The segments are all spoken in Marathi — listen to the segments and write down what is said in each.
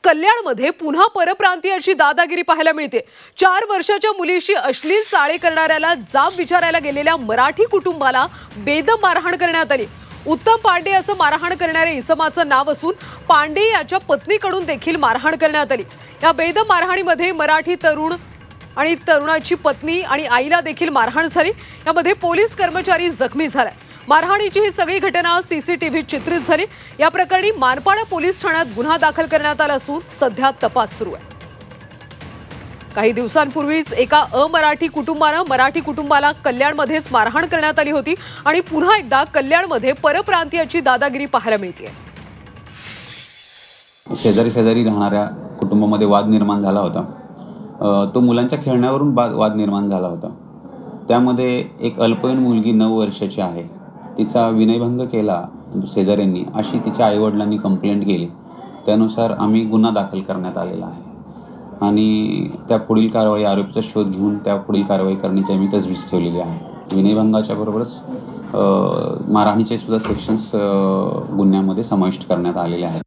कल्याणमध्ये पुन्हा परप्रांतीयाची दादागिरी पाहायला मिळते। 4 वर्षाच्या मुलीशी अश्लील चाळे करणाऱ्याला जाब विचारायला गेलेल्या मराठी कुटुंबाला बेदम मारहाण करण्यात आली। उत्तम पांडे असं मारहाण करणाऱ्या इसमाचं नाव असून पांडे याच्या पत्नीकडून देखील मारहाण करण्यात आली। या बेदम मारहाणीमध्ये मराठी तरुण आणि तरुणाची पत्नी आणि आईला देखील मारहाण झाली। यामध्ये पोलीस कर्मचारी जखमी झाला। मारहाणीची ही सगळी घटना सीसीटीव्ही चित्रित झाली। या प्रकरणी मानपाडा पोलीस ठाण्यात गुन्हा दाखल करण्यात आला असून सध्या तपास सुरू आहे। काही दिवसांपूर्वीच एका अमराठी कुटुंबाने मराठी कुटुंबाला कल्याणमध्येच मारहाण करण्यात आली होती आणि पुन्हा एकदा कल्याणमध्ये परप्रांतीयाची दादागिरी पाहायला मिळते। शेजारी राहणाऱ्या कुटुंबामध्ये वाद निर्माण झाला होता। तो मुलांच्या खेळण्यावरून वाद निर्माण झाला होता। त्यामध्ये एक अल्पवयीन मुलगी 9 वर्षाची आहे, तिचा विनयभंग केला शेजाऱ्यांनी अशी तिच्या आईवडिलांनी कंप्लेंट केली। त्यानुसार आम्ही गुन्हा दाखल करण्यात आलेला आहे आणि त्या पुढील कारवाई आरोपीचा शोध घेऊन त्या पुढील कारवाई करण्याची आम्ही तजवीज ठेवलेली आहे। विनयभंगाच्या बरोबरच मारहाणीचे सुद्धा सेक्शन्स गुन्ह्यामध्ये समाविष्ट करण्यात आलेले आहेत।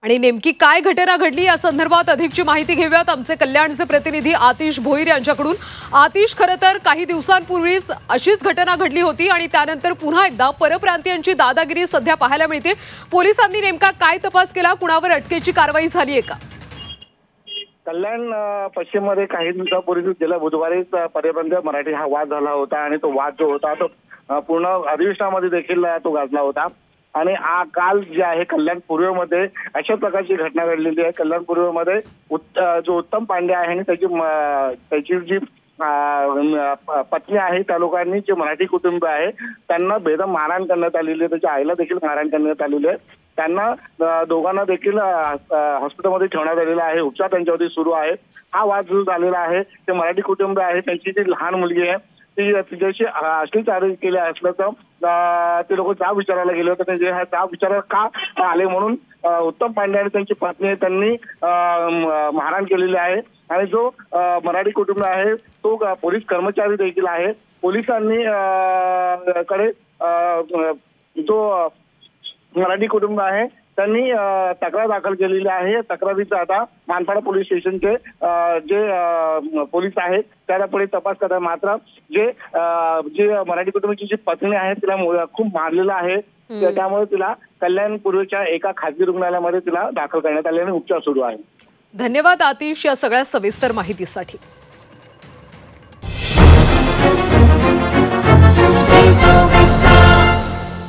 आणि नेमकी काय घटना घडली या संदर्भात अधिकची माहिती घेऊयात आमचे कल्याणचे प्रतिनिधी आतिश भोईर यांच्याकडून। आतिश, खरं तर काही दिवसांपूर्वीच अशीच घटना घडली होती आणि त्यानंतर पुन्हा एकदा परप्रांतीयांची दादागिरी सध्या पाहायला मिळते। पोलिसांनी नेमका काय तपास केला, कुणावर अटकेची कारवाई झाली आहे का? कल्याण पश्चिममध्ये काही दिवसापूर्वी गेल्या बुधवारीच परप्रांतीय मराठी हा वाद झाला होता आणि तो वाद जो होता तो पूर्ण अधिवेशनामध्ये देखील तो गाजला होता। आणि काल जे आहे कल्याण पूर्वेमध्ये अशा प्रकारची घटना घडलेली आहे। कल्याण पूर्वेमध्ये जो उत्तम पांडे आहे आणि त्याची जी पत्नी आहे त्या लोकांनी जे मराठी कुटुंब आहे त्यांना बेदम मारहाण करण्यात आलेली आहे। त्याच्या आईला देखील मारहाण करण्यात आलेली आहे। त्यांना दोघांना देखील हॉस्पिटलमध्ये ठेवण्यात आलेला आहे। उपचार त्यांच्यावरती सुरू आहे। हा वाद जो झालेला आहे ते मराठी कुटुंब आहे, त्यांची जी लहान मुलगी आहे तिच्याशी अश्लील चाळे केले असल्याचं ते लोक जाब विचारायला गेले होते। म्हणजे हा जाब विचारायला का आले म्हणून उत्तम पांडे आणि त्यांची पत्नी त्यांनी मारहाण केलेली आहे। आणि जो मराठी कुटुंब आहे तो पोलीस कर्मचारी देखील आहे। पोलिसांनी कडे जो मराठी कुटुंब आहे त्यांनी तक्रार दाखल केलेली आहे। तक्रारीचा आता मानपाडा पोलीस स्टेशनचे जे पोलीस आहेत त्याला पुढे तपास करतात। मात्र जे मराठी कुटुंबाची जी पत्नी आहे तिला खूप मारलेलं आहे, त्यामुळे तिला कल्याण पूर्वेच्या एका खासगी रुग्णालयामध्ये तिला दाखल करण्यात आले आणि उपचार सुरू आहे। धन्यवाद आतिश या सगळ्या सविस्तर माहितीसाठी।